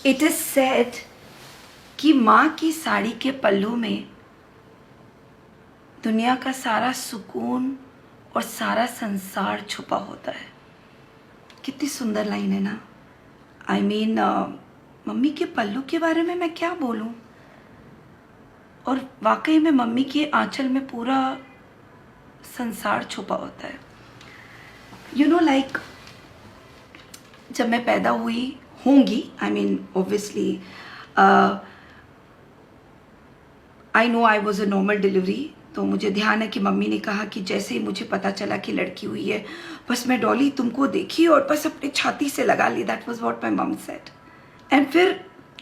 It is said कि माँ की साड़ी के पल्लू में दुनिया का सारा सुकून और सारा संसार छुपा होता है। कितनी सुंदर लाइन है ना। आई मीन मम्मी के पल्लू के बारे में मैं क्या बोलूं। और वाकई में मम्मी के आंचल में पूरा संसार छुपा होता है। यू नो लाइक जब मैं पैदा हुई होंगी, I mean obviously I know I was a normal delivery. तो मुझे ध्यान है कि मम्मी ने कहा कि जैसे ही मुझे पता चला कि लड़की हुई है, बस मैं डॉली तुमको देखी और बस अपनी छाती से लगा ली। दैट वॉज वॉट माई मम सेड। एंड फिर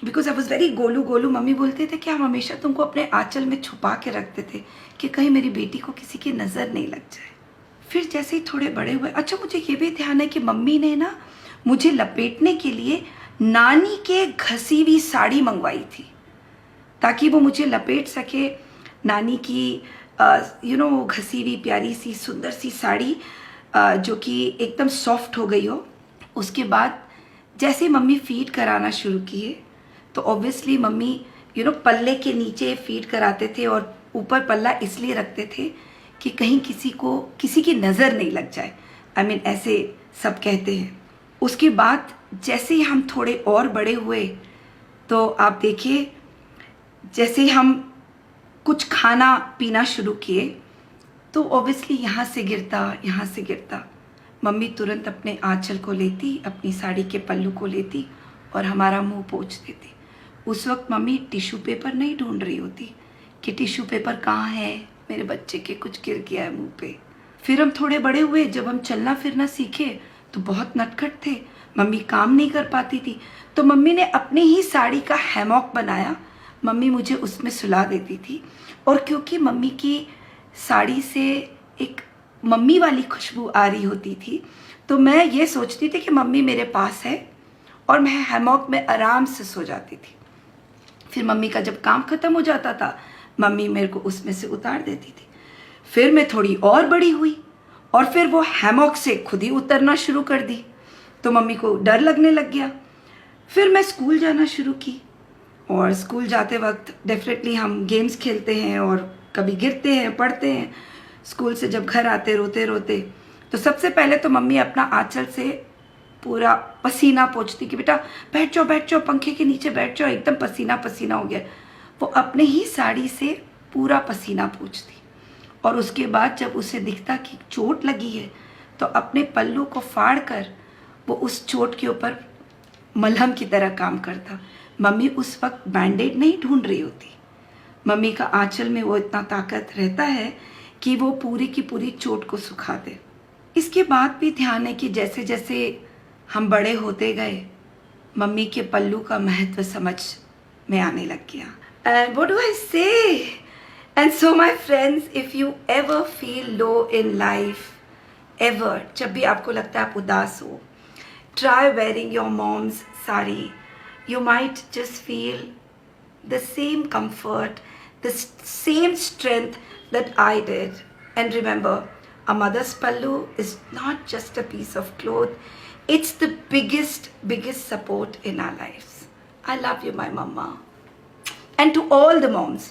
because I was very Golu Golu, mummy बोलते थे कि हम हमेशा तुमको अपने आंचल में छुपा के रखते थे कि कहीं मेरी बेटी को किसी की नज़र नहीं लग जाए। फिर जैसे ही थोड़े बड़े हुए, अच्छा मुझे ये भी ध्यान है कि मम्मी ने ना मुझे लपेटने के लिए नानी के घसी हुई साड़ी मंगवाई थी ताकि वो मुझे लपेट सके। नानी की यू नो घसी हुई प्यारी सी सुंदर सी साड़ी जो कि एकदम सॉफ्ट हो गई हो। उसके बाद जैसे ही मम्मी फीड कराना शुरू किए तो ऑब्वियसली मम्मी यू नो पल्ले के नीचे फीड कराते थे और ऊपर पल्ला इसलिए रखते थे कि कहीं किसी की नज़र नहीं लग जाए। आई मीन ऐसे सब कहते हैं। उसके बाद जैसे ही हम थोड़े और बड़े हुए तो आप देखिए जैसे हम कुछ खाना पीना शुरू किए तो ऑब्वियसली यहाँ से गिरता मम्मी तुरंत अपने आंचल को लेती, अपनी साड़ी के पल्लू को लेती और हमारा मुंह पोंछ देती। उस वक्त मम्मी टिश्यू पेपर नहीं ढूंढ रही होती कि टिश्यू पेपर कहाँ है, मेरे बच्चे के कुछ गिर गया है मुंह पे। फिर हम थोड़े बड़े हुए, जब हम चलना फिरना सीखे तो बहुत नटखट थे, मम्मी काम नहीं कर पाती थी। तो मम्मी ने अपनी ही साड़ी का हैमॉक बनाया, मम्मी मुझे उसमें सुला देती थी। और क्योंकि मम्मी की साड़ी से एक मम्मी वाली खुशबू आ रही होती थी तो मैं ये सोचती थी कि मम्मी मेरे पास है और मैं हैमॉक में आराम से सो जाती थी। फिर मम्मी का जब काम ख़त्म हो जाता था मम्मी मेरे को उसमें से उतार देती थी। फिर मैं थोड़ी और बड़ी हुई और फिर वो हैमॉक से खुद ही उतरना शुरू कर दी तो मम्मी को डर लगने लग गया। फिर मैं स्कूल जाना शुरू की और स्कूल जाते वक्त डेफिनेटली हम गेम्स खेलते हैं और कभी गिरते हैं, पढ़ते हैं। स्कूल से जब घर आते रोते रोते तो सबसे पहले तो मम्मी अपना आंचल से पूरा पसीना पोंछती कि बेटा बैठ जाओ पंखे के नीचे बैठ जाओ, एकदम पसीना पसीना हो गया। वो अपने ही साड़ी से पूरा पसीना पोंछती और उसके बाद जब उसे दिखता कि चोट लगी है तो अपने पल्लू को फाड़ कर वो उस चोट के ऊपर मलहम की तरह काम करता। मम्मी उस वक्त बैंडेड नहीं ढूंढ रही होती, मम्मी का आंचल में वो इतना ताकत रहता है कि वो पूरी की पूरी चोट को सुखा दे। इसके बाद भी ध्यान है कि जैसे जैसे हम बड़े होते गए मम्मी के पल्लू का महत्व समझ में आने लग गया। And what do I say, and so my friends, if you ever feel low in life, ever, जब भी आपको लगता है आप उदास हो, try wearing your mom's sari. You might just feel the same comfort, the same strength that I did. And remember, a mother's pallu is not just a piece of cloth, it's the biggest support in our lives. I love you, my mama. And to all the moms,